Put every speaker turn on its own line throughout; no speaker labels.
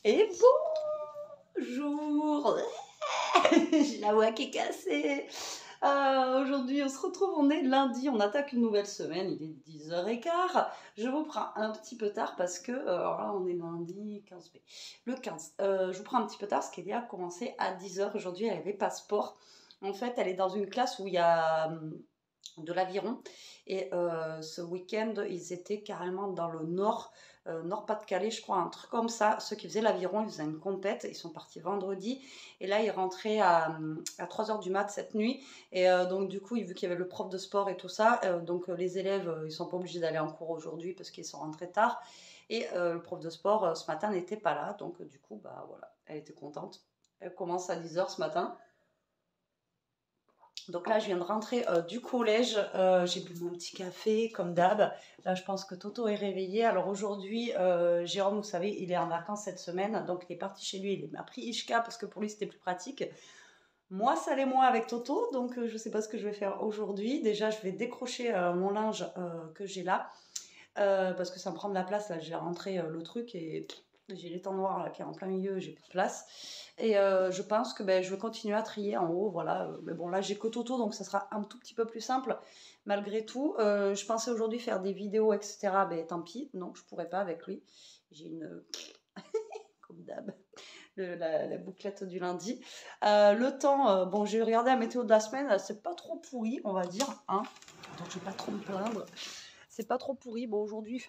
Et bonjour. J'ai la voix qui est cassée. Aujourd'hui, on se retrouve, on est lundi, on attaque une nouvelle semaine, il est 10h15. Je vous prends un petit peu tard parce que, alors là, on est lundi 15 mai. Le 15. Je vous prends un petit peu tard parce qu'Elia a commencé à 10h. Aujourd'hui, elle avait pas sport. En fait, elle est dans une classe où il y a de l'aviron. Et ce week-end, ils étaient carrément dans le nord, Nord-Pas-de-Calais, je crois, un truc comme ça. Ceux qui faisaient l'aviron, ils faisaient une compète. Ils sont partis vendredi. Et là, ils rentraient à 3h du mat cette nuit. Et donc, du coup, vu qu'il y avait le prof de sport et tout ça, donc les élèves, ils sont pas obligés d'aller en cours aujourd'hui parce qu'ils sont rentrés tard. Et le prof de sport, ce matin, n'était pas là. Donc, du coup, bah voilà, elle était contente. Elle commence à 10h ce matin. Donc là, je viens de rentrer du collège. J'ai bu mon petit café, comme d'hab. Là, je pense que Toto est réveillé. Alors aujourd'hui, Jérôme, vous savez, il est en vacances cette semaine. Donc, il est parti chez lui. Il m'a pris Ishka parce que pour lui, c'était plus pratique. Moi, ça l'est moins avec Toto. Donc, je ne sais pas ce que je vais faire aujourd'hui. Déjà, je vais décrocher mon linge que j'ai là. Parce que ça me prend de la place. Là, j'ai rentré le truc et j'ai l'étang noir là, qui est en plein milieu. J'ai plus de place. Et je pense que je vais continuer à trier en haut, voilà. Mais bon, là, j'ai que Toto, donc ça sera un tout petit peu plus simple, malgré tout. Je pensais aujourd'hui faire des vidéos, etc. Ben, tant pis, non, je pourrais pas avec lui. J'ai une... comme d'hab, la bouclette du lundi. Le temps, bon, j'ai regardé la météo de la semaine, c'est pas trop pourri, on va dire, hein. Donc, je vais pas trop me plaindre. C'est pas trop pourri. Bon, aujourd'hui,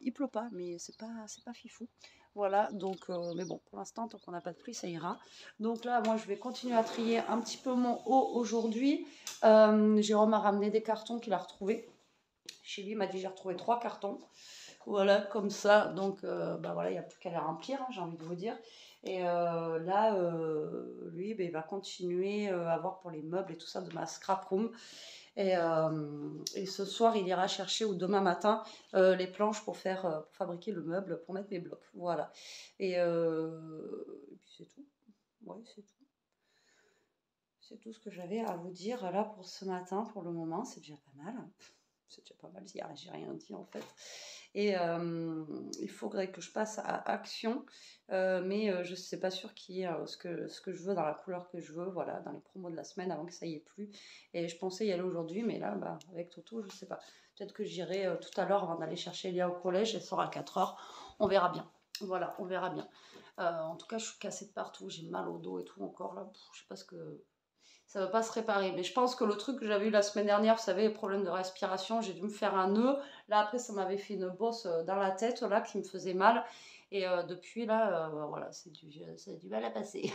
il pleut pas, mais c'est pas fifou. Voilà, donc, mais bon, pour l'instant, tant qu'on n'a pas de pluie, ça ira. Donc là, moi, je vais continuer à trier un petit peu mon haut aujourd'hui. Jérôme a ramené des cartons qu'il a retrouvés. Chez lui, il m'a dit, j'ai retrouvé 3 cartons. Voilà, comme ça. Donc, voilà, il n'y a plus qu'à les remplir, hein, j'ai envie de vous dire. Et là, lui, il va continuer à voir pour les meubles et tout ça de ma scrap room. Et ce soir, il ira chercher, ou demain matin, les planches pour fabriquer le meuble, pour mettre mes blocs. Voilà. Et puis c'est tout. Ouais, c'est tout. C'est tout ce que j'avais à vous dire là pour ce matin, pour le moment. C'est déjà pas mal. C'est déjà pas mal, j'ai rien dit en fait. Et il faudrait que je passe à action, mais je ne sais pas sûr qu'il y ait ce que je veux dans la couleur que je veux, voilà, dans les promos de la semaine avant que ça y ait plus. Et je pensais y aller aujourd'hui, mais là, avec Toto, je ne sais pas. Peut-être que j'irai tout à l'heure avant d'aller chercher Elia au collège, elle sort à 4h. On verra bien. Voilà, on verra bien. En tout cas, je suis cassée de partout, j'ai mal au dos et tout encore là. Je sais pas ce que ça ne va pas se réparer. Mais je pense que le truc que j'avais eu la semaine dernière, vous savez, problème de respiration, j'ai dû me faire un nœud. Là, après, ça m'avait fait une bosse dans la tête, là, qui me faisait mal. Et depuis, là, voilà, ça a du mal à passer.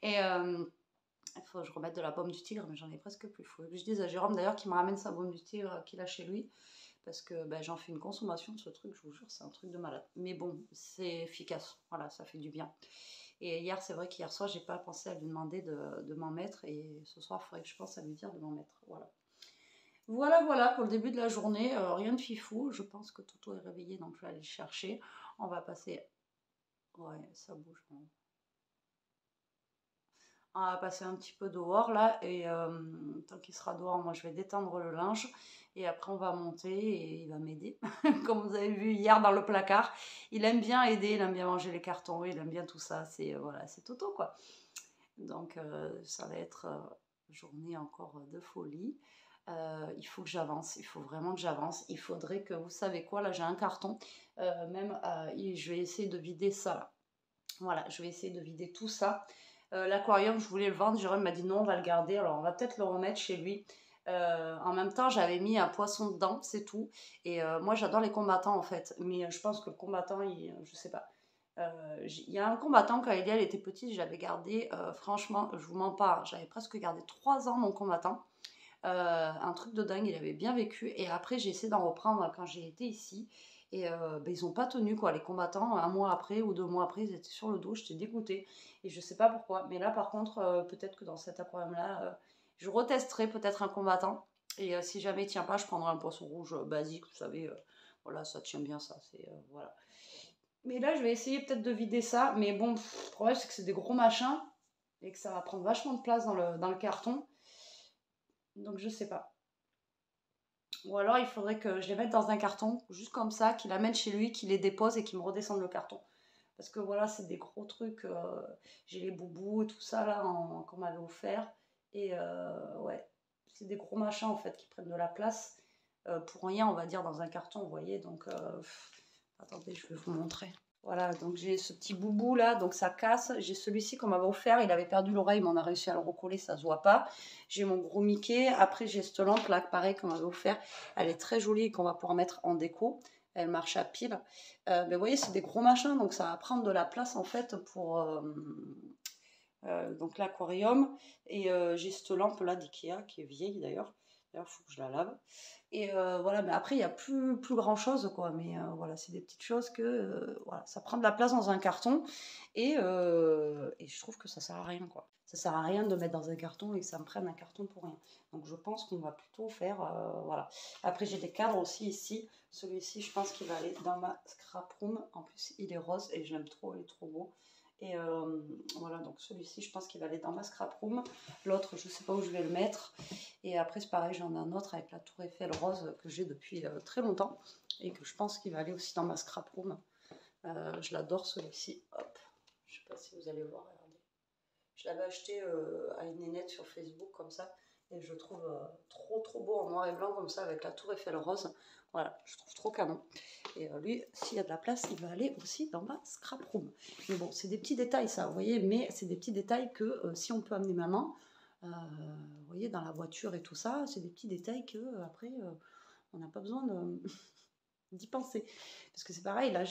Et il faut que je remette de la baume du tigre, mais j'en ai presque plus. Il faut que je dise à Jérôme, d'ailleurs, qu'il me ramène sa baume du tigre qu'il a chez lui. Parce que j'en fais une consommation de ce truc, je vous jure, c'est un truc de malade. Mais bon, c'est efficace. Voilà, ça fait du bien. Et hier, c'est vrai qu'hier soir, j'ai pas pensé à lui demander de m'en mettre. Et ce soir, il faudrait que je pense à lui dire de m'en mettre. Voilà. Voilà pour le début de la journée. Rien de fifou. Je pense que Toto est réveillé, donc je vais aller le chercher. On va passer... Ouais, ça bouge. On va passer un petit peu dehors là. Et tant qu'il sera dehors, moi, je vais détendre le linge. Et après, on va monter et il va m'aider. Comme vous avez vu hier dans le placard. Il aime bien aider, il aime bien manger les cartons, il aime bien tout ça. C'est voilà, c'est Toto, quoi. Donc ça va être journée encore de folie. Il faut que j'avance, il faut vraiment que j'avance. Il faudrait que, vous savez quoi, là j'ai un carton, je vais essayer de vider ça là. Voilà, je vais essayer de vider tout ça. L'aquarium, je voulais le vendre, Jérôme m'a dit non, on va le garder, alors on va peut-être le remettre chez lui. En même temps, j'avais mis un poisson dedans, c'est tout. Et moi, j'adore les combattants en fait, mais je pense que le combattant, je sais pas. Il y a un combattant, quand Eliel était petite, j'avais gardé, franchement, je vous mens pas, j'avais presque gardé 3 ans mon combattant. Un truc de dingue, il avait bien vécu. Et après, j'ai essayé d'en reprendre quand j'ai été ici. Et ils n'ont pas tenu, quoi. Les combattants, un mois après ou 2 mois après, ils étaient sur le dos. J'étais dégoûtée. Et je sais pas pourquoi. Mais là, par contre, peut-être que dans cet aquarium-là, je retesterai peut-être un combattant. Et si jamais il tient pas, je prendrai un poisson rouge basique. Vous savez, voilà, ça tient bien, ça. C'est voilà. Mais là, je vais essayer peut-être de vider ça. Mais bon, le problème, c'est que c'est des gros machins. Et que ça va prendre vachement de place dans le carton. Donc, je sais pas. Ou alors, il faudrait que je les mette dans un carton, juste comme ça, qu'il amène chez lui, qu'il les dépose et qu'il me redescende le carton. Parce que voilà, c'est des gros trucs. J'ai les boubous et tout ça là qu'on m'avait offert. Et ouais, c'est des gros machins en fait qui prennent de la place. Pour rien, on va dire, dans un carton, vous voyez. Donc, attendez, je vais vous montrer. Voilà, donc j'ai ce petit boubou là, donc ça casse. J'ai celui-ci qu'on m'avait offert, il avait perdu l'oreille, mais on a réussi à le recoller, ça se voit pas. J'ai mon gros Mickey. Après, j'ai cette lampe là, pareil, qu'on m'avait offert. Elle est très jolie et qu'on va pouvoir mettre en déco. Elle marche à pile. Mais vous voyez, c'est des gros machins, donc ça va prendre de la place en fait pour donc l'aquarium. Et j'ai cette lampe là d'Ikea qui est vieille d'ailleurs. D'ailleurs, il faut que je la lave. Et voilà, mais après, il n'y a plus grand chose, quoi. Mais voilà, c'est des petites choses que voilà, ça prend de la place dans un carton. Et je trouve que ça sert à rien, quoi. Ça sert à rien de mettre dans un carton et que ça me prenne un carton pour rien. Donc je pense qu'on va plutôt faire. Voilà. Après, j'ai des cadres aussi ici. Celui-ci, je pense qu'il va aller dans ma scrap room. En plus, il est rose et je l'aime trop, il est trop beau. Et voilà, donc celui-ci, je pense qu'il va aller dans ma scrap room. L'autre, je ne sais pas où je vais le mettre. Et après, c'est pareil, j'en ai un autre avec la tour Eiffel rose que j'ai depuis très longtemps. Et que je pense qu'il va aller aussi dans ma scrap room. Je l'adore celui-ci. Hop, je ne sais pas si vous allez voir, regardez. Je l'avais acheté à une nénette sur Facebook comme ça. Et je le trouve trop beau en noir et blanc comme ça avec la tour Eiffel rose. Voilà, je trouve trop canon. Et lui, s'il y a de la place, il va aller aussi dans ma scrap room. Mais bon, c'est des petits détails ça, vous voyez. Mais c'est des petits détails que si on peut amener maman, vous voyez, dans la voiture et tout ça, c'est des petits détails que après, on n'a pas besoin d'y penser. Parce que c'est pareil, là,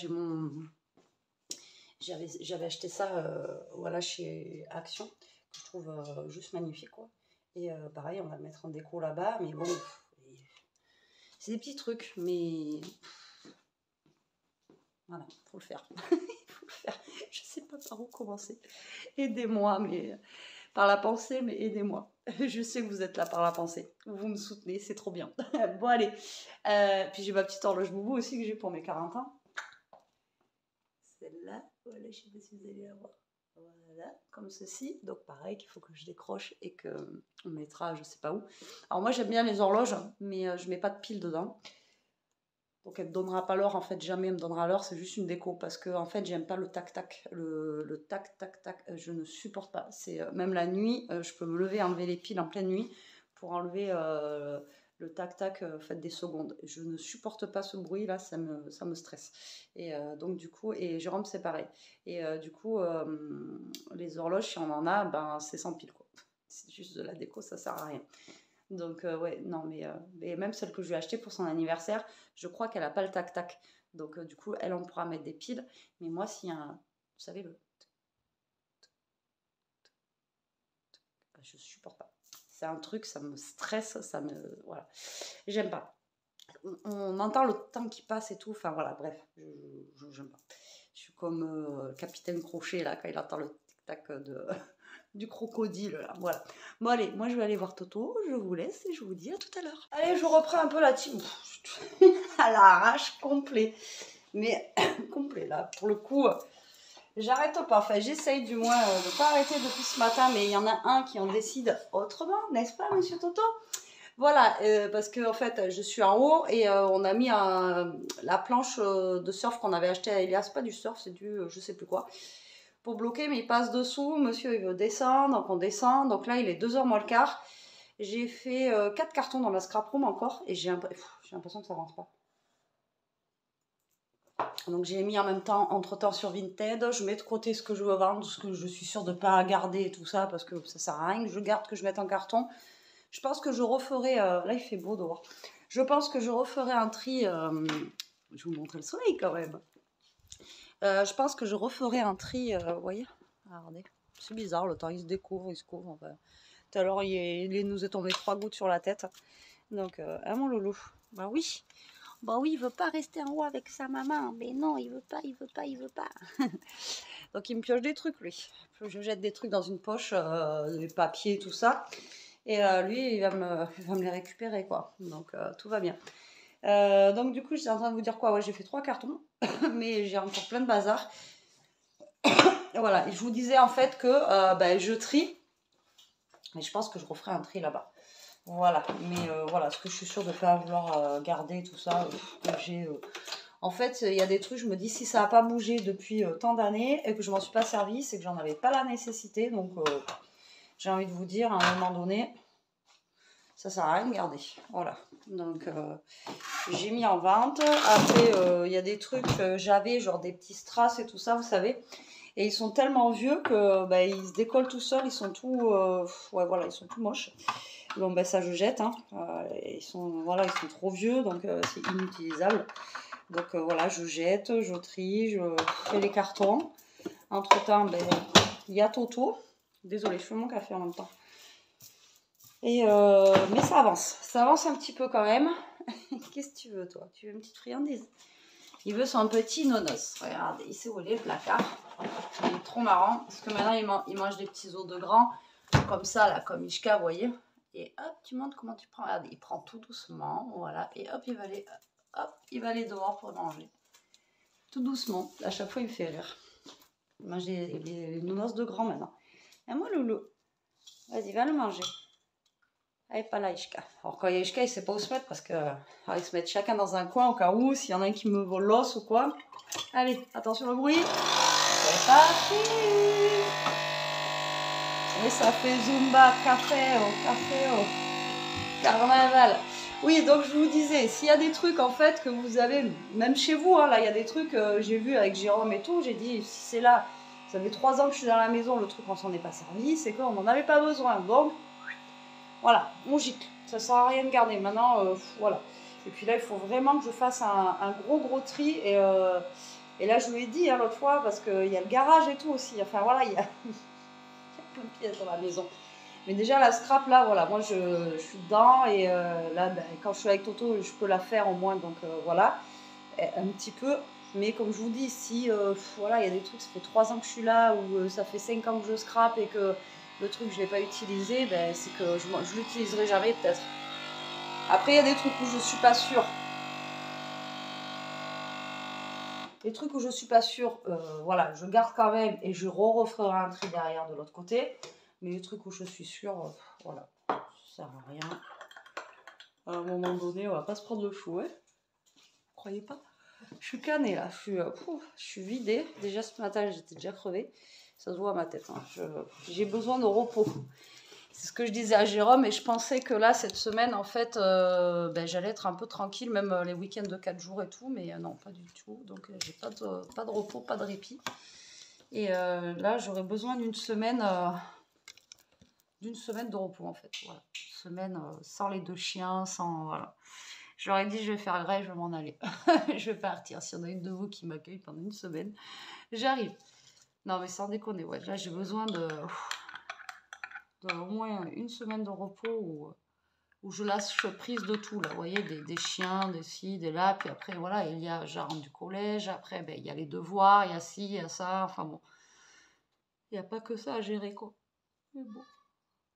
j'avais acheté ça voilà, chez Action, que je trouve juste magnifique, quoi. Et pareil, on va le mettre en déco là-bas, mais bon, c'est des petits trucs, mais voilà, il faut le faire. Il faut le faire. Je sais pas par où commencer. Aidez-moi, mais par la pensée, mais aidez-moi. Je sais que vous êtes là par la pensée. Vous me soutenez, c'est trop bien. Bon, allez. Puis j'ai ma petite horloge boubou aussi que j'ai pour mes 40 ans. Celle-là, voilà, je sais pas si vous allez la voir. Voilà, comme ceci. Donc pareil, qu'il faut que je décroche et qu'on mettra je sais pas où. Alors moi j'aime bien les horloges, mais je mets pas de pile dedans. Donc elle ne donnera pas l'heure, en fait, jamais elle me donnera l'heure, c'est juste une déco, parce que en fait, j'aime pas le tac-tac, le tac-tac-tac, je ne supporte pas. C'est même la nuit, je peux me lever, enlever les piles en pleine nuit, pour enlever le tac-tac, fait des secondes. Je ne supporte pas ce bruit, là, ça me stresse. Et donc du coup, et Jérôme, c'est pareil. Et du coup, les horloges, si on en a, ben, c'est sans pile, quoi. C'est juste de la déco, ça sert à rien. Donc, ouais, non, mais même celle que je lui ai achetée pour son anniversaire, je crois qu'elle n'a pas le tac-tac. Donc, du coup, elle, on pourra mettre des piles. Mais moi, s'il y a un. Vous savez, je supporte pas. C'est un truc, ça me stresse, ça me. Voilà. J'aime pas. On entend le temps qui passe et tout. Enfin, voilà, bref, j'aime pas. Je suis comme Capitaine Crochet, là, quand il entend le tic-tac du crocodile, là. Voilà. Bon, allez, moi, je vais aller voir Toto. Je vous laisse et je vous dis à tout à l'heure. Allez, je reprends un peu la team. À l'arrache, complet. Mais complet, là, pour le coup, j'arrête pas. Enfin, j'essaye du moins de ne pas arrêter depuis ce matin, mais il y en a un qui en décide autrement, n'est-ce pas, monsieur Toto? Voilà, parce que en fait, je suis en haut et on a mis la planche de surf qu'on avait acheté à Elias. Pas du surf, c'est du je sais plus quoi. Pour bloquer, mais il passe dessous. Monsieur, il veut descendre, donc on descend. Donc là, il est 2h moins le quart. J'ai fait 4 cartons dans la scrap room encore et j'ai l'impression que ça avance pas. Donc j'ai mis en même temps, entre-temps sur Vinted, je mets de côté ce que je veux vendre, ce que je suis sûre de ne pas garder et tout ça, parce que ça sert à rien que je garde, que je mette en carton. Je pense que je referai, là il fait beau dehors, je pense que je referai un tri, je vais vous montrer le soleil quand même. Je pense que je referai un tri, vous voyez, regardez, c'est bizarre, le temps il se couvre, enfin. Tout à l'heure il nous est tombé 3 gouttes sur la tête, donc, mon loulou, bah oui, il veut pas rester en haut avec sa maman, mais non, il veut pas. Donc il me pioche des trucs, lui. Je jette des trucs dans une poche, des papiers, tout ça. Et lui, il va me les récupérer, quoi. Donc tout va bien. Donc du coup, j'étais en train de vous dire quoi? Ouais, j'ai fait 3 cartons, mais j'ai encore plein de bazar. Et voilà, et je vous disais en fait que je trie, mais je pense que je referai un tri là-bas. Voilà, mais voilà, ce que je suis sûre de ne pas vouloir garder, tout ça, que j'ai En fait, il y a des trucs, je me dis, si ça n'a pas bougé depuis tant d'années et que je m'en suis pas servi, c'est que j'en avais pas la nécessité. Donc, j'ai envie de vous dire, à un moment donné, ça sert à rien de garder. Voilà. Donc, j'ai mis en vente. Après, il y a des trucs que j'avais, genre des petits strass et tout ça, vous savez. Et ils sont tellement vieux que bah, ils se décollent tout seuls. Ils sont tout, ouais, voilà, ils sont tout moches. Donc, bah, ça, je jette. Hein. Ils sont, voilà, ils sont trop vieux, donc c'est inutilisable. Donc, voilà, je jette, je trie, je fais les cartons. Entre-temps, ben, il y a Toto. Désolée, je fais mon café en même temps. Et mais ça avance un petit peu quand même. Qu'est-ce que tu veux, toi? Tu veux une petite friandise? Il veut son petit nonos. Regardez, il sait où est le placard. Il est trop marrant parce que maintenant il mange des petits os de grands comme ça là, comme Ishka, vous voyez. Et hop, tu montres comment tu prends. Regardez, il prend tout doucement, voilà. Et hop, il va aller dehors pour manger. Tout doucement. À chaque fois, il me fait rire. Il mange les nonos de grands maintenant. Et moi, Loulou, vas-y, va le manger. Allez, pas là, Ishka. Alors, quand il y a Ishka, il ne sait pas où se mettre parce que ils se mettent chacun dans un coin au cas où, s'il y en a un qui me vole l'os ou quoi. Allez, attention le bruit. C'est parti. Et ça fait Zumba, café, carnaval. Oui, donc je vous disais, s'il y a des trucs en fait que vous avez, même chez vous, hein, là, il y a des trucs, j'ai vu avec Jérôme et tout, j'ai dit, si c'est là, ça fait 3 ans que je suis dans la maison, le truc, on s'en est pas servi, c'est qu'on n'en avait pas besoin. Donc, voilà, on gicle. Ça sert à rien de garder. Maintenant, voilà. Et puis là, il faut vraiment que je fasse un gros tri. Et là, je lui ai dit hein, l'autre fois, parce qu'il y a le garage et tout aussi. Enfin, voilà, il y a plein de pièces dans la maison. Mais déjà, la strap, là, voilà, moi, je suis dedans. Et là, ben, quand je suis avec Toto, je peux la faire au moins. Donc, voilà, un petit peu. Mais comme je vous dis, si voilà, il y a des trucs, ça fait 3 ans que je suis là, ou ça fait 5 ans que je scrape et que le truc je ne l'ai pas utilisé, ben, c'est que je l'utiliserai jamais peut-être. Après, il y a des trucs où je suis pas sûre. Les trucs où je suis pas sûre, voilà, je garde quand même et je referai un tri derrière de l'autre côté. Mais les trucs où je suis sûre, voilà, ça sert à rien. À un moment donné, on va pas se prendre le chou, hein. Vous croyez pas? Je suis canée là, je suis vidée. Déjà ce matin, j'étais déjà crevée. Ça se voit à ma tête. Hein. J'ai besoin de repos. C'est ce que je disais à Jérôme et je pensais que là, cette semaine, en fait, ben, j'allais être un peu tranquille, même les week-ends de 4 jours et tout, mais non, pas du tout. Donc, j'ai pas de repos, pas de répit. Et là, j'aurais besoin d'une semaine de repos, en fait. Voilà. Une semaine sans les 2 chiens, sans... Voilà. Je leur ai dit, je vais faire grève, je vais m'en aller. Je vais partir. S'il y en a une de vous qui m'accueille pendant une semaine, j'arrive. Non, mais sans déconner, ouais. Là, j'ai besoin de au moins une semaine de repos où je lâche prise de tout, là. Vous voyez, des chiens, des ci, des là. Puis après, voilà, il y a, je rentre du collège. Après, ben, il y a les devoirs, il y a ci, il y a ça. Enfin bon, il n'y a pas que ça à gérer, quoi. Mais bon.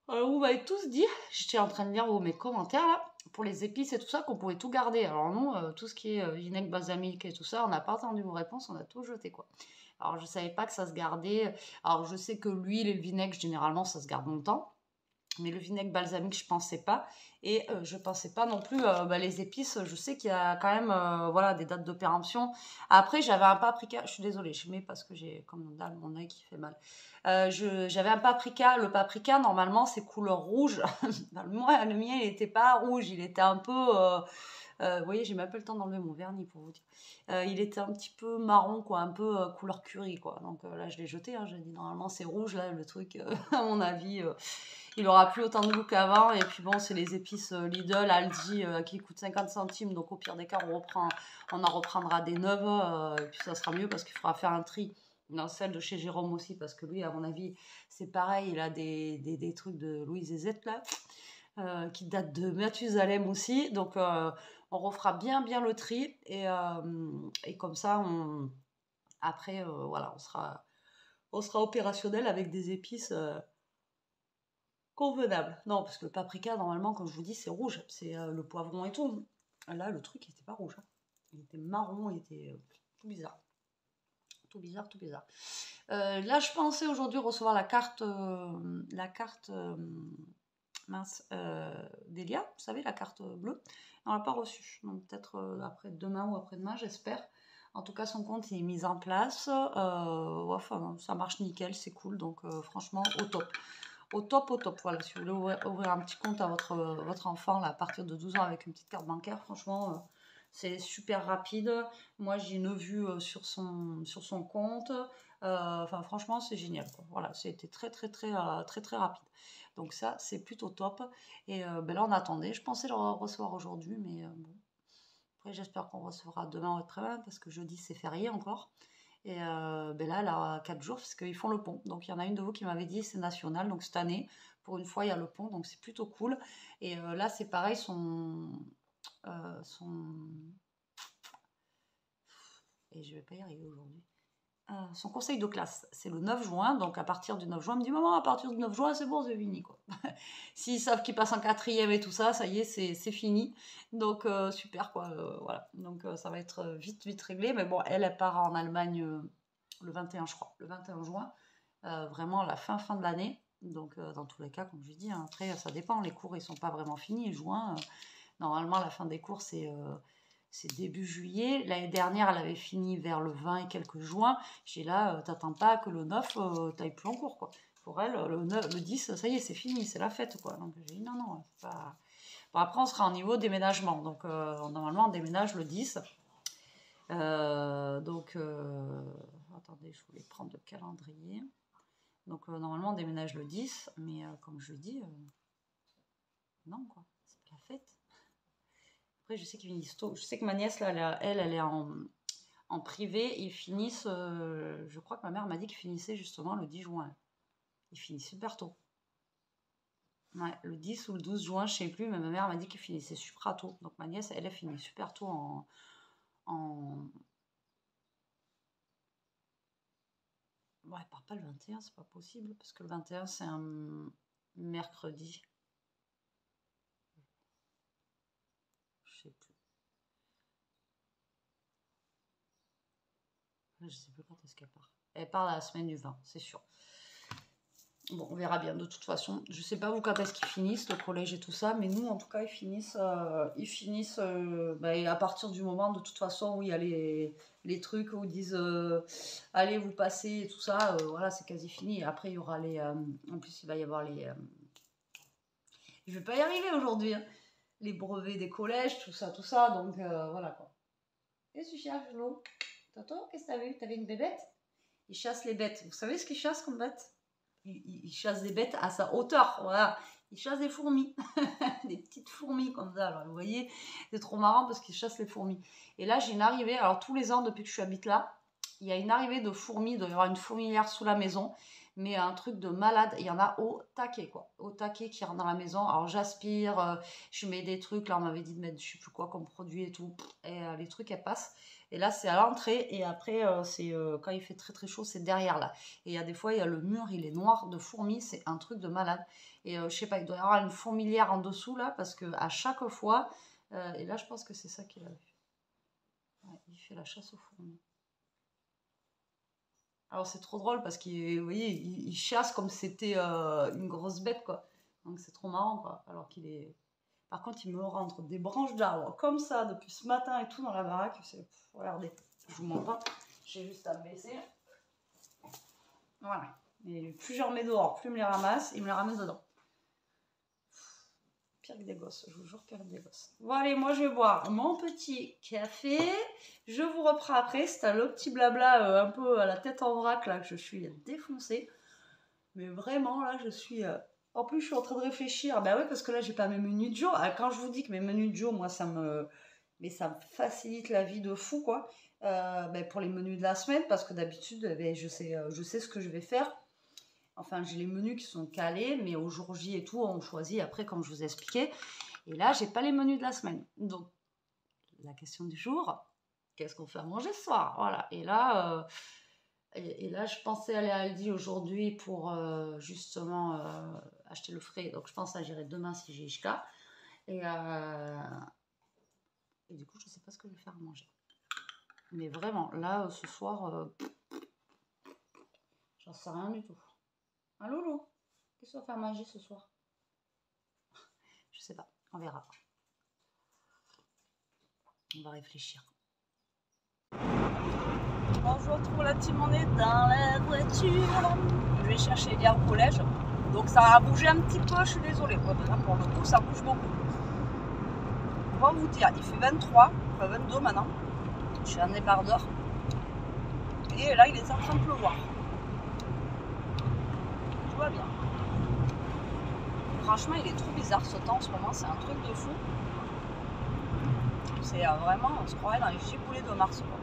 Alors, vous m'avez tous dit, j'étais en train de lire mes commentaires là, pour les épices et tout ça, qu'on pouvait tout garder. Alors non, tout ce qui est vinaigre balsamique et tout ça, on n'a pas entendu vos réponses, on a tout jeté quoi. Alors je savais pas que ça se gardait. Alors je sais que l'huile et le vinaigre, généralement, ça se garde longtemps. Mais le vinaigre balsamique, je pensais pas. Et je pensais pas non plus, bah, les épices, je sais qu'il y a quand même voilà, des dates de péremption. Après, j'avais un paprika, je suis désolée, je mets parce que j'ai comme dalle mon œil qui fait mal. J'avais un paprika, le paprika, normalement, c'est couleur rouge. Moi, le mien, il n'était pas rouge, il était un peu... vous voyez, j'ai même pas le temps d'enlever mon vernis pour vous dire. Il était un petit peu marron, quoi, un peu couleur curry, quoi. Donc là, je l'ai jeté, hein, j'ai dit normalement c'est rouge, là, le truc, à mon avis, il aura plus autant de goût qu'avant. Et puis bon, c'est les épices Lidl, Aldi, qui coûtent 50 centimes. Donc au pire des cas, on en reprendra des neuves, et puis ça sera mieux parce qu'il faudra faire un tri dans celle de chez Jérôme aussi, parce que lui, à mon avis, c'est pareil, il a des trucs de Louise Zette, là. Qui datent de Mathusalem aussi. Donc, on refera bien le tri. Et comme ça, après, voilà, on sera opérationnel avec des épices convenables. Non, parce que le paprika, normalement, comme je vous dis, c'est rouge. C'est le poivron et tout. Là, le truc, il n'était pas rouge. Hein. Il était marron, il était tout bizarre. Tout bizarre. Là, je pensais aujourd'hui recevoir la carte mince, d'Elia, vous savez, la carte bleue. On l'a pas reçu. Donc peut-être après demain ou après-demain, j'espère. En tout cas, son compte il est mis en place. Ouais, enfin, ça marche nickel, c'est cool. Donc franchement, au top. Au top, au top. Voilà, si vous voulez ouvrir un petit compte à votre enfant là, à partir de 12 ans avec une petite carte bancaire, franchement, c'est super rapide. Moi, j'ai une vue sur son compte. Enfin, franchement, c'est génial, quoi. Voilà, c'était très rapide. Donc ça, c'est plutôt top. Et ben là, on attendait. Je pensais le recevoir aujourd'hui, mais bon. Après, j'espère qu'on recevra demain ou après-demain, parce que jeudi, c'est férié encore. Et ben là, elle a 4 jours, parce qu'ils font le pont. Donc, il y en a une de vous qui m'avait dit, c'est national. Donc, cette année, pour une fois, il y a le pont. Donc, c'est plutôt cool. Et là, c'est pareil, son... Et je vais pas y arriver aujourd'hui. Son conseil de classe, c'est le 9 juin. Donc, à partir du 9 juin, elle me dit, maman, à partir du 9 juin, c'est bon, c'est fini, quoi. S'ils savent qu'ils passent en quatrième et tout ça, ça y est, c'est fini. Donc, super, quoi. Voilà. Donc, ça va être vite réglé. Mais bon, elle part en Allemagne le 21, je crois. Le 21 juin. Vraiment, la fin de l'année. Donc, dans tous les cas, comme je dis, hein, après, ça dépend. Les cours, ils sont pas vraiment finis. Juin, normalement, la fin des cours, c'est début juillet. L'année dernière, elle avait fini vers le 20 et quelques juin. J'ai là, t'attends pas que le 9, t'ailles plus en cours, quoi. Pour elle, le 10, ça y est, c'est fini, c'est la fête, quoi. Donc j'ai dit non, c'est pas... Bon, après, on sera au niveau déménagement. Donc normalement, on déménage le 10. Attendez, je voulais prendre le calendrier. Donc normalement, on déménage le 10. Mais comme je dis, non, quoi. C'est pas la fête. Après, je sais qu'ils finissent tôt. Je sais que ma nièce, là, elle est en privé. Ils finissent, je crois que ma mère m'a dit qu'ils finissaient justement le 10 juin. Ils finissent super tôt. Ouais, le 10 ou le 12 juin, je sais plus, mais ma mère m'a dit qu'ils finissaient super tôt. Donc ma nièce, elle a fini super tôt en... Ouais, elle part pas le 21, c'est pas possible, parce que le 21, c'est un mercredi. Je sais plus. Je sais plus quand est-ce qu'elle part. Elle part la semaine du 20, c'est sûr. Bon, on verra bien. De toute façon, je sais pas vous quand est-ce qu'ils finissent, le collège et tout ça, mais nous, en tout cas, ils finissent à partir du moment, de toute façon, où il y a les trucs où ils disent allez, vous passez et tout ça, voilà, c'est quasi fini. Et après, il y aura en plus, il va y avoir je vais pas y arriver aujourd'hui, hein. Les brevets des collèges, tout ça, donc voilà quoi. Qu'est-ce que tu cherches, Flo? Toto, qu'est-ce que t'as vu? T'avais une bébête? Il chasse les bêtes. Vous savez ce qu'il chasse comme bête? Il chasse des bêtes à sa hauteur, voilà. Il chasse des fourmis, des petites fourmis comme ça. Alors, vous voyez, c'est trop marrant parce qu'il chasse les fourmis. Et là, j'ai une arrivée, alors tous les ans depuis que je habite là, il y a une arrivée de fourmis, il doit y avoir une fourmilière sous la maison, mais un truc de malade. Il y en a au taquet, quoi. Au taquet qui rentre dans la maison. Alors, j'aspire, je mets des trucs, là, on m'avait dit de mettre je sais plus quoi comme produit et tout, et les trucs, elles passent. Et là, c'est à l'entrée, et après, c'est quand il fait très chaud, c'est derrière là. Et il y a des fois, il y a le mur, il est noir de fourmis, c'est un truc de malade. Et je sais pas, il doit y avoir une fourmilière en dessous là, parce que à chaque fois, et là, je pense que c'est ça qu'il a vu. Ouais, il fait la chasse aux fourmis. Alors c'est trop drôle parce qu'il, vous voyez, il chasse comme si c'était une grosse bête quoi. Donc c'est trop marrant quoi. Alors qu'il est. Par contre, il me rentre des branches d'arbres comme ça depuis ce matin et tout dans la baraque. Regardez, je vous mens pas. J'ai juste à me baisser. Voilà. Et plus j'en mets dehors, plus il me les ramasse, il me les ramène dedans. Pire que des gosses, je vous jure, pire que des gosses. Bon allez, moi je vais boire mon petit café. Je vous reprends après. C'est le petit blabla un peu à la tête en vrac là que je suis défoncée. Mais vraiment là, je suis... En plus, je suis en train de réfléchir. Ben oui, parce que là, j'ai pas mes menus de jour. Alors, quand je vous dis que mes menus de jour, moi, mais ça me facilite la vie de fou, quoi. Pour les menus de la semaine, parce que d'habitude, je sais ce que je vais faire. Enfin, j'ai les menus qui sont calés, mais au jour J et tout, on choisit après, comme je vous ai expliqué. Et là, j'ai pas les menus de la semaine. Donc, la question du jour, qu'est-ce qu'on fait à manger ce soir? Voilà. Et là, je pensais aller à Aldi aujourd'hui pour justement acheter le frais. Donc, je pense que j'irai demain si j'ai Ishka. Et, et du coup, je ne sais pas ce que je vais faire à manger. Mais vraiment, là, ce soir, j'en sais rien du tout. Ah, Loulou, qu'est-ce qu'on va faire à manger ce soir? Je sais pas, on verra. On va réfléchir.
Bon, je retrouve la team, on est dans la voiture. Je vais chercher Elia au collège. Donc ça a bougé un petit peu, je suis désolée. Ouais, là, pour le coup, ça bouge beaucoup. On va vous dire, il fait 23, enfin 22 maintenant. Je suis en débardeur. Et là, il est en train de pleuvoir. Tout va bien. Franchement, il est trop bizarre ce temps en ce moment, c'est un truc de fou. C'est vraiment, on se croirait dans les giboulées de Mars, quoi.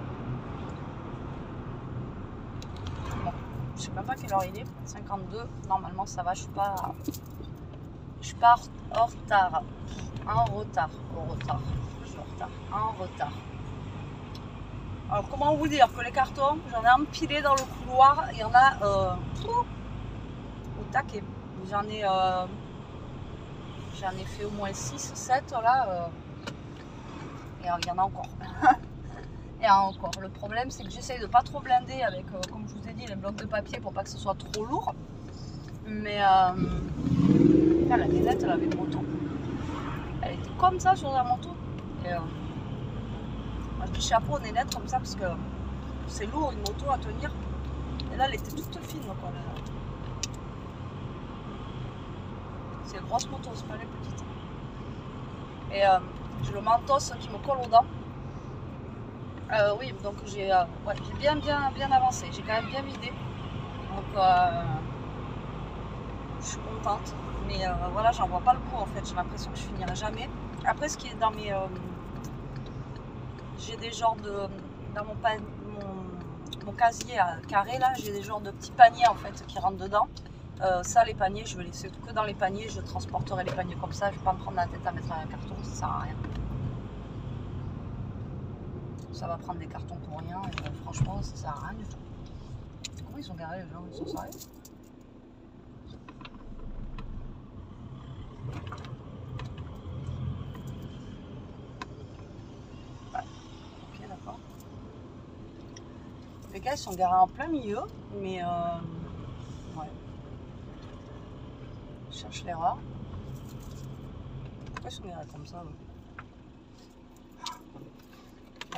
Bon, je sais même pas quelle heure il est, 52. Normalement, ça va, je suis pas en retard. En retard. Je suis en retard. En retard. Alors, comment vous dire que les cartons, j'en ai empilé dans le couloir. Il y en a au taquet. J'en ai fait au moins 6, 7 là. Et il y en a encore. Et encore. Le problème, c'est que j'essaye de pas trop blinder avec, comme je vous ai dit, les blocs de papier pour pas que ce soit trop lourd. Mais la Nénette, elle avait une moto. Elle était comme ça sur la moto. Et moi, je dis chapeau aux Nénettes comme ça parce que c'est lourd une moto à tenir. Et là, elle était toute fine, quoi. C'est une grosse moto, c'est pas les petites. Et j'ai le mentos qui me colle aux dents. Oui, donc j'ai bien avancé. J'ai quand même bien vidé. Donc je suis contente. Mais voilà, j'en vois pas le bout en fait. J'ai l'impression que je finirai jamais. Après, ce qui est dans mes... j'ai des genres de... Dans mon casier à carré là, j'ai des genres de petits paniers en fait qui rentrent dedans. Ça, les paniers, je vais laisser que dans les paniers. Je transporterai les paniers comme ça. Je vais pas me prendre la tête à mettre un carton, ça sert à rien. Ça va prendre des cartons pour rien et franchement ça sert à rien du tout. Comment ils sont garés les gens? Ils sont sérieux? Ouais. Ok, d'accord. Les gars ils sont garés en plein milieu, mais ouais. Je cherche l'erreur. Pourquoi ils sont garés comme ça?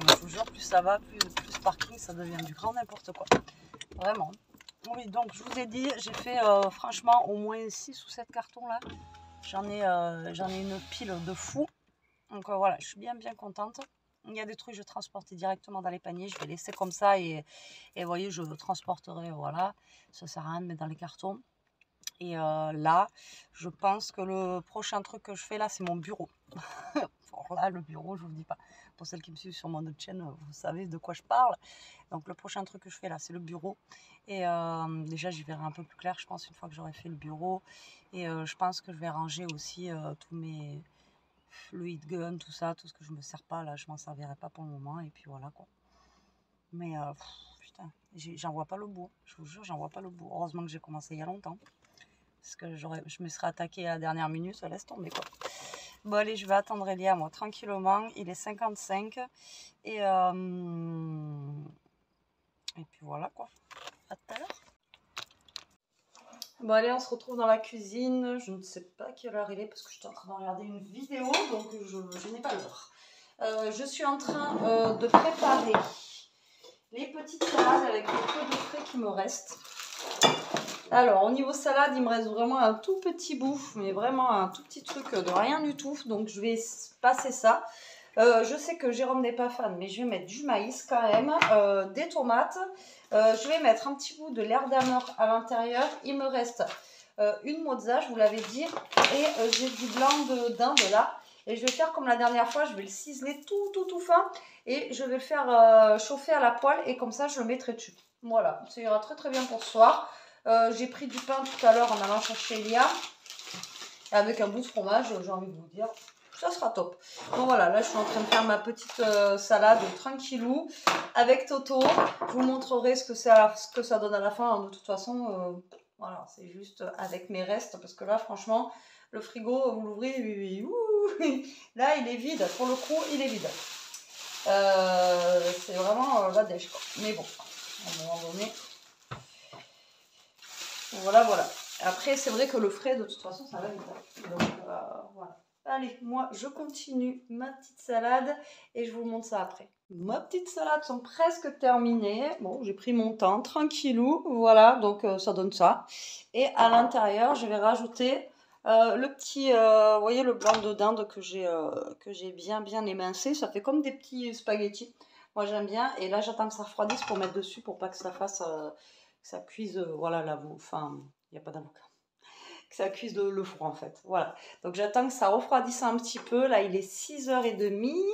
Je vous jure, plus ça va, plus parking ça devient du grand n'importe quoi. Vraiment. Oui, donc je vous ai dit, j'ai fait franchement au moins 6 ou 7 cartons là. J'en ai une pile de fou. Donc voilà, je suis bien contente. Il y a des trucs que je vais transporter directement dans les paniers. Je vais laisser comme ça et vous voyez, je transporterai, voilà. Ça sert à rien de mettre dans les cartons. Et là, je pense que le prochain truc que je fais là, c'est mon bureau. Alors là, le bureau, je vous dis pas. Pour celles qui me suivent sur mon autre chaîne, vous savez de quoi je parle. Donc le prochain truc que je fais là, c'est le bureau. Et déjà, j'y verrai un peu plus clair, je pense, une fois que j'aurai fait le bureau. Et je pense que je vais ranger aussi tous mes fluid gun, tout ça, tout ce que je me sers pas là, je m'en servirai pas pour le moment. Et puis voilà quoi. Mais putain, j'en vois pas le bout. Je vous jure, j'en vois pas le bout. Heureusement que j'ai commencé il y a longtemps. Parce que je me serais attaquée à la dernière minute, ça laisse tomber quoi. Bon allez, je vais attendre Elia moi tranquillement, il est 55 et puis voilà quoi, à tout à l'heure. Bon allez, on se retrouve dans la cuisine, je ne sais pas quelle heure il est parce que je suis en train de regarder une vidéo donc je n'ai pas l'heure. Je suis en train de préparer les petites salades avec le peu de frais qui me restent. Alors, au niveau salade, il me reste vraiment un tout petit bout, mais vraiment un tout petit truc de rien du tout. Donc, je vais passer ça. Je sais que Jérôme n'est pas fan, mais je vais mettre du maïs quand même, des tomates. Je vais mettre un petit bout de l'air d'amour à l'intérieur. Il me reste une mozza, je vous l'avais dit, et j'ai du blanc d'Inde là. Et je vais faire comme la dernière fois, je vais le ciseler tout fin et je vais le faire chauffer à la poêle et comme ça, je le mettrai dessus. Voilà, ça ira très bien pour ce soir. J'ai pris du pain tout à l'heure en allant chercher Elia avec un bout de fromage, j'ai envie de vous dire, ça sera top. Bon voilà, là je suis en train de faire ma petite salade tranquillou avec Toto. Je vous montrerai ce que ça donne à la fin. De toute façon, voilà, c'est juste avec mes restes parce que là franchement, le frigo, vous l'ouvrez, là il est vide, pour le coup il est vide. C'est vraiment la dèche quoi. Mais bon, à un moment donné... Voilà. Après, c'est vrai que le frais, de toute façon, ça va vite. Donc, voilà. Allez, moi je continue ma petite salade et je vous montre ça après. Ma petite salade sont presque terminées. Bon, j'ai pris mon temps, tranquillou, voilà, donc ça donne ça. Et à l'intérieur, je vais rajouter le petit, vous voyez le blanc de dinde que j'ai bien émincé. Ça fait comme des petits spaghettis. Moi j'aime bien. Et là j'attends que ça refroidisse pour mettre dessus pour pas que ça fasse, que ça cuise, voilà, enfin, il n'y a pas d'avocat. Que ça cuise le four en fait. Voilà. Donc j'attends que ça refroidisse un petit peu. Là il est 6h30.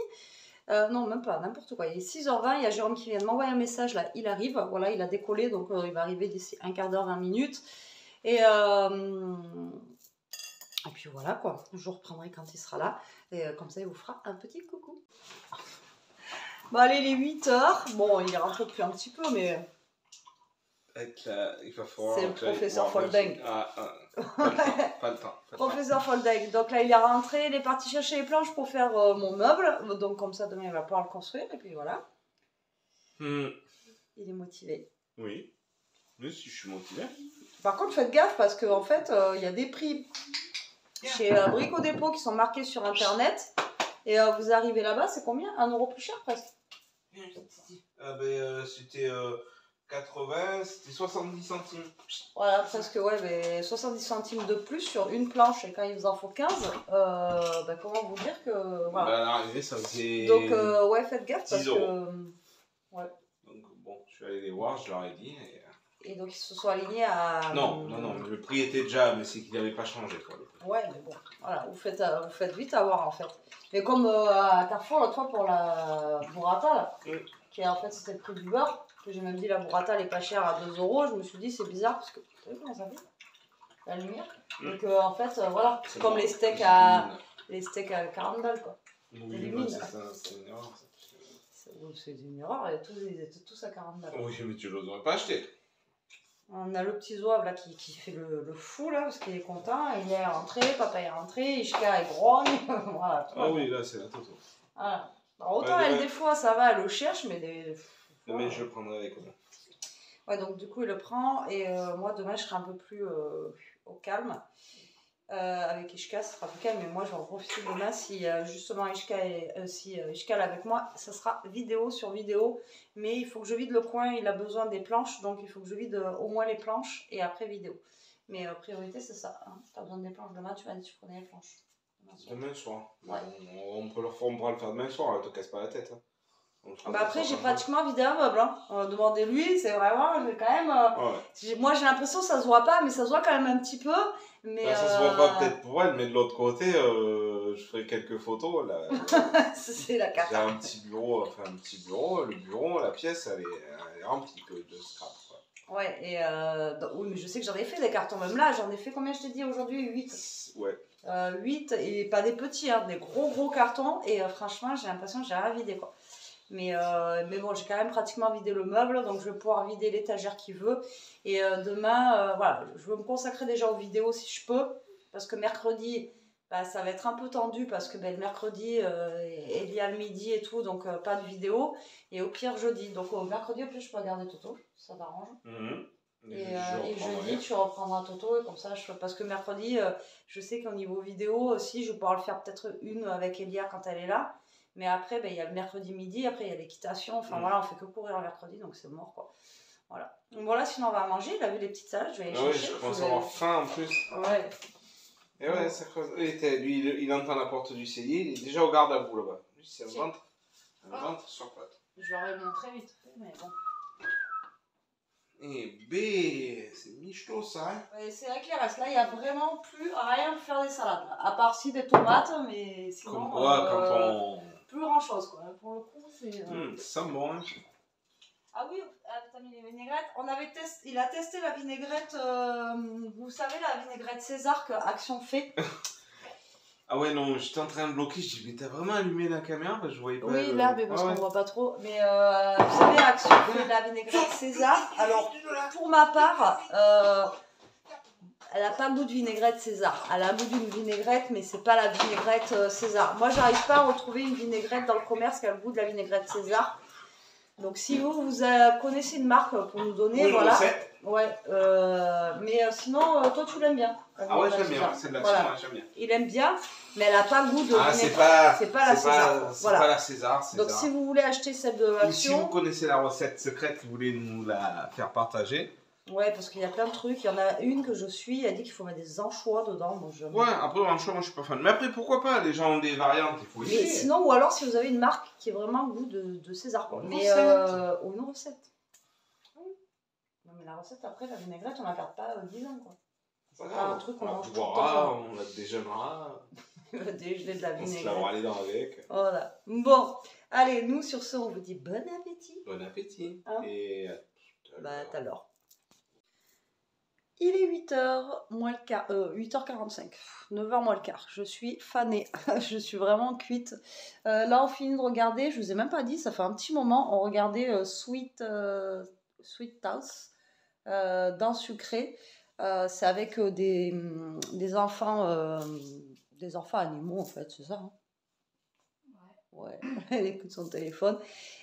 Non, même pas, n'importe quoi. Il est 6h20, il y a Jérôme qui vient de m'envoyer un message, là, il arrive, voilà, il a décollé, donc il va arriver d'ici un quart d'heure, 20 minutes. Et puis voilà, quoi, je vous reprendrai quand il sera là, et comme ça, il vous fera un petit coucou. Bon, allez, les 8h, bon, il rentre plus un petit peu, mais...
Il va falloir...
C'est le professeur Folding.
Pas le temps.
Professeur Folding. Donc là, il est rentré, il est parti chercher les planches pour faire mon meuble. Donc comme ça, demain, il va pouvoir le construire. Et puis voilà. Il est motivé.
Oui. Mais si je suis motivé.
Par contre, faites gaffe parce qu'en fait, il y a des prix chez Brico Dépôt qui sont marqués sur Internet. Et vous arrivez là-bas, c'est combien? 1 euro plus cher presque.
C'était... 80, c'était 70 centimes.
Voilà, presque, ouais, mais 70 centimes de plus sur une planche, et quand il vous en faut 15, comment vous dire que... Voilà.
À l'arrivée, ça faisait...
Donc, ouais, faites gaffe parce
10 euros.
que... Ouais.
Donc, bon, je suis allé les voir, je leur ai dit...
Et donc, ils se sont alignés à...
Non, le prix était déjà, mais c'est qu'il n'avait pas changé, quoi.
Ouais, mais bon, voilà, vous faites vite avoir, en fait. Mais comme à Carrefour, l'autre fois, pour la burrata, là, qui en fait, c'était le prix du beurre, que j'ai même dit la burrata elle est pas chère à 2 euros, je me suis dit c'est bizarre parce que vous savez comment ça fait la lumière. Donc en fait voilà, c'est comme les steaks à 40 balles quoi.
Oui, c'est une erreur.
C'est une erreur, ils étaient tous à 40 balles.
Oui, mais tu les aurais pas achetés.
On a le petit zouave là qui fait le fou là parce qu'il est content, il est rentré, papa est rentré, Ishka est grogne. Voilà,
ah oui, là c'est la toto.
Voilà. Alors, autant elle des fois ça va, elle le cherche, mais
demain je le prendrai avec moi.
Ouais, donc du coup il le prend et moi demain je serai un peu plus au calme. Avec Ishka, ça sera plus calme, mais moi je vais en profiter demain si justement Ishka est Ishka est avec moi, ça sera vidéo sur vidéo, mais il faut que je vide le coin, il a besoin des planches, donc il faut que je vide au moins les planches et après vidéo. Mais priorité c'est ça, hein. Tu as besoin des planches demain, tu m'as dit que tu prenais les planches.
Demain soir.
Ouais.
On pourra le faire demain soir, te casse pas la tête. Hein.
Après j'ai pratiquement vidé un meuble, hein. Demandez-lui, c'est vraiment, mais quand même, moi j'ai l'impression que ça se voit pas, mais ça se voit quand même un petit peu. Mais
ça se voit pas peut-être pour elle, mais de l'autre côté, je ferai quelques photos. Là,
c'est la carte.
J'ai un petit bureau, le bureau, la pièce, elle est remplie de scrap. Quoi.
Ouais, et oui, mais je sais que j'en ai fait des cartons, même là, j'en ai fait combien je t'ai dit aujourd'hui? 8.
Ouais.
8, et pas des petits, hein, des gros cartons, et franchement, j'ai l'impression que j'ai rien vidé, quoi. Mais bon, j'ai quand même pratiquement vidé le meuble, donc je vais pouvoir vider l'étagère qu'il veut. Et demain, voilà, je veux me consacrer déjà aux vidéos si je peux, parce que mercredi, ça va être un peu tendu, parce que le mercredi, il y a le midi et tout, donc pas de vidéo. Et au pire, jeudi. Donc au mercredi, au plus, je peux regarder Toto, ça t'arrange. Et jeudi, tu reprendras Toto, et comme ça, parce que mercredi, je sais qu'au niveau vidéo aussi, je vais pouvoir le faire peut-être une avec Elia quand elle est là. Mais après, il y a le mercredi midi, après il y a l'équitation, enfin voilà, on fait que courir le mercredi, donc c'est mort quoi. Voilà. Donc voilà, sinon on va manger, il a vu les petites salades, je vais aller chercher.
Oui, je commence à avoir faim en plus.
Ouais.
Et ouais, ça creuse. Lui, il entend la porte du cellier, il est déjà au garde à vous là-bas. Lui, c'est un ventre sur pattes.
Je l'aurais montré vite fait, mais bon.
Et c'est michto ça, hein.
Ouais, c'est la clairesse, là il n'y a vraiment plus rien pour faire des salades, là. À part si des tomates, mais sinon...
Comme quoi, quand on...
Plus grand chose quoi, pour le coup c'est...
ça sent bon, hein.
Ah oui, t'as mis les vinaigrettes. Il a testé la vinaigrette, vous savez la vinaigrette César que Action fait.
Ah ouais, non, j'étais en train de bloquer, je dis mais t'as vraiment allumé la caméra parce que je voyais pas...
Oui, l'herbe, parce qu'on voit pas trop. Mais vous savez, Action fait la vinaigrette César. Alors, pour ma part, elle a pas le goût de vinaigrette César. Elle a le goût d'une vinaigrette, mais c'est pas la vinaigrette César. Moi, j'arrive pas à retrouver une vinaigrette dans le commerce qui a le goût de la vinaigrette César. Donc si vous connaissez une marque pour nous donner, voilà. Ouais, mais sinon, toi tu l'aimes bien.
Ah ouais, j'aime bien, c'est de l'action,
voilà.
ouais, j'aime bien.
Il aime bien, mais elle n'a pas goût de
Ah,
vinaigrette.
c'est
pas la César.
C'est
Voilà.
pas la César.
Donc si vous voulez acheter celle de
Ou si
l'action...
vous connaissez la recette secrète, vous voulez nous la faire partager.
Ouais, parce qu'il y a plein de trucs. Il y en a une que je suis, elle dit qu'il faut mettre des anchois dedans. Bon,
Ouais, après, anchois, moi je suis pas fan. Mais après, pourquoi pas, les gens ont des variantes, il faut
mais
essayer.
sinon, ou alors si vous avez une marque qui est vraiment au goût de César. Quoi.
Une
Mais
recette.
ou une recette. Oui. Non, mais la recette, après, la vinaigrette, on la garde pas 10 ans. Quoi.
C'est
pas un truc qu'on
on la
mange tout le
boira,
temps.
on la déjeunera,
Dégeler de la
on se
vinaigrette.
lavera les dents avec.
Voilà. Bon, allez, nous sur ce, on vous dit bon appétit.
Bon appétit.
Hein?
Et
Bah, tout à l'heure. Il est 8h moins le quart, 8h45, 9h moins le quart. Je suis fanée, je suis vraiment cuite. Là, on finit de regarder, je vous ai même pas dit, ça fait un petit moment, on regardait Sweet House, dans Sucré. C'est avec des enfants animaux en fait, c'est ça hein. Ouais, elle écoute son téléphone.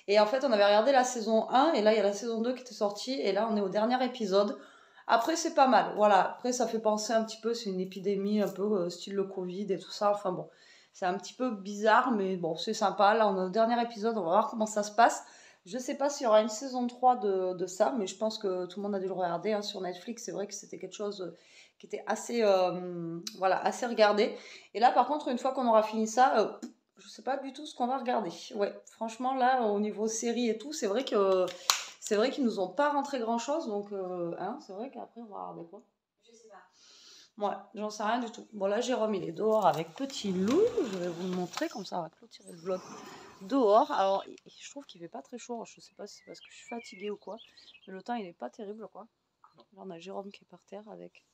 Et en fait, on avait regardé la saison 1 et là, il y a la saison 2 qui était sortie et là, on est au dernier épisode. Après, c'est pas mal. Voilà, après, ça fait penser un petit peu, c'est une épidémie un peu style le Covid et tout ça. Enfin bon, c'est un petit peu bizarre, mais bon, c'est sympa. Là, on est au dernier épisode, on va voir comment ça se passe. Je sais pas s'il y aura une saison 3 de ça, mais je pense que tout le monde a dû le regarder hein, sur Netflix. C'est vrai que c'était quelque chose qui était assez, voilà, assez regardé. Et là, par contre, une fois qu'on aura fini ça, je sais pas du tout ce qu'on va regarder. Ouais, franchement, là, au niveau série et tout, c'est vrai qu'ils nous ont pas rentré grand chose, donc hein, c'est vrai qu'après on va regarder quoi.
Je sais pas.
Ouais, j'en sais rien du tout. Bon là Jérôme il est dehors avec petit loup, je vais vous le montrer comme ça on va clôturer le vlog dehors. Alors je trouve qu'il fait pas très chaud, je sais pas si c'est parce que je suis fatiguée ou quoi, mais le temps il est pas terrible quoi. Là on a Jérôme qui est par terre avec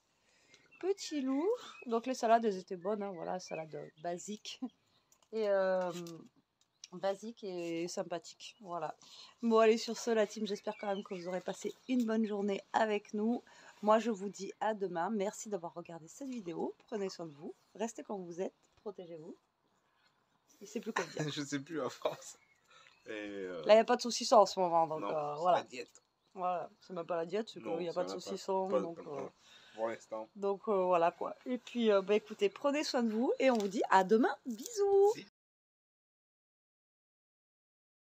petit loup. Donc les salades elles étaient bonnes, hein, voilà, salade basique. Et basique et sympathique, voilà. Bon allez sur ce la team, j'espère quand même que vous aurez passé une bonne journée avec nous. Moi je vous dis à demain, merci d'avoir regardé cette vidéo, prenez soin de vous, restez comme vous êtes, protégez-vous. Je sais plus quoi dire.
je sais plus en France.
Là il n'y a pas de saucisson en ce moment, donc
non,
voilà.
la diète.
Voilà, c'est même pas la diète, c'est qu'il n'y a pas de saucisson, donc
pour l'instant.
Donc voilà quoi. Et puis bah écoutez, prenez soin de vous et on vous dit à demain, bisous.